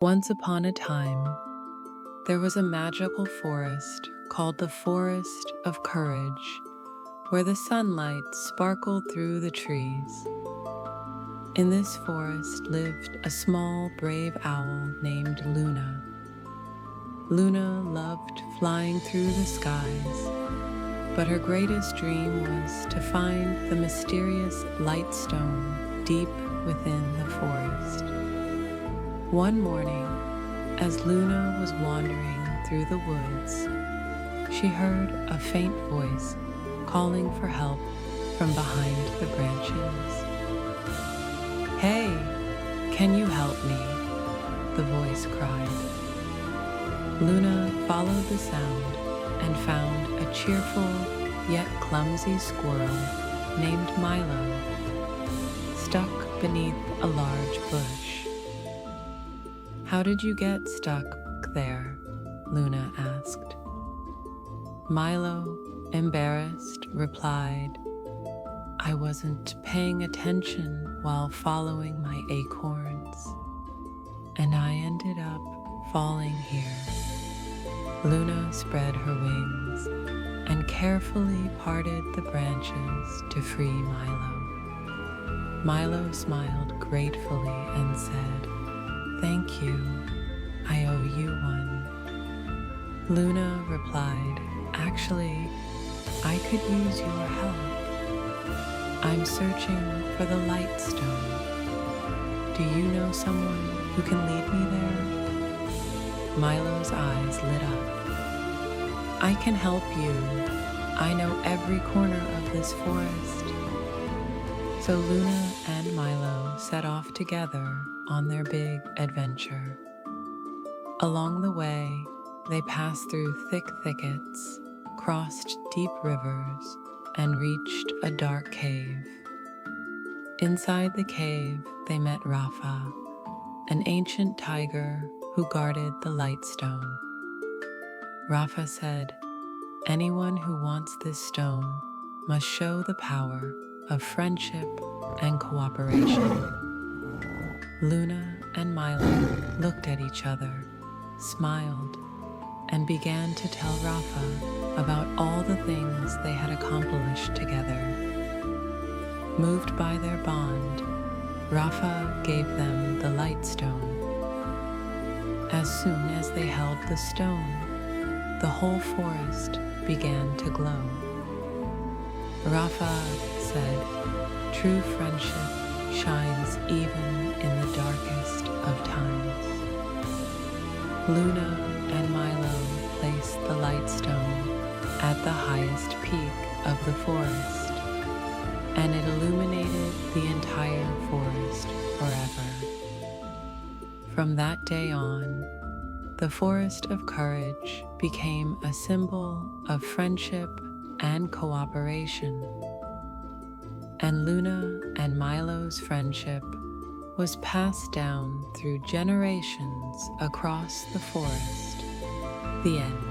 Once upon a time, there was a magical forest called the Forest of Courage, where the sunlight sparkled through the trees. In this forest lived a small, brave owl named Luna. Luna loved flying through the skies, but her greatest dream was to find the mysterious light stone deep within the forest. One morning, as Luna was wandering through the woods, she heard a faint voice calling for help from behind the branches. "Hey, can you help me?" the voice cried. Luna followed the sound and found a cheerful yet clumsy squirrel named Milo, stuck beneath a large bush. "How did you get stuck there?" Luna asked. Milo, embarrassed, replied, "I wasn't paying attention while following my acorns, and I ended up falling here." Luna spread her wings and carefully parted the branches to free Milo. Milo smiled gratefully and said, "Thank you, I owe you one." Luna replied, "Actually, I could use your help. I'm searching for the light stone. Do you know someone who can lead me there?" Milo's eyes lit up. "I can help you. I know every corner of this forest." So Luna and Milo set off together on their big adventure. Along the way, they passed through thick thickets, crossed deep rivers, and reached a dark cave. Inside the cave, they met Rafa, an ancient tiger who guarded the light stone. Rafa said, "Anyone who wants this stone must show the power of friendship and cooperation." Luna and Milo looked at each other, smiled, and began to tell Rafa about all the things they had accomplished together. Moved by their bond, Rafa gave them the light stone. As soon as they held the stone, the whole forest began to glow. Rafa said, "True friendship shines even in the darkest of times." Luna and Milo placed the light stone at the highest peak of the forest, and it illuminated the entire forest forever. From that day on, the Forest of Courage became a symbol of friendship and cooperation, and Luna and Milo's friendship was passed down through generations across the forest. The end.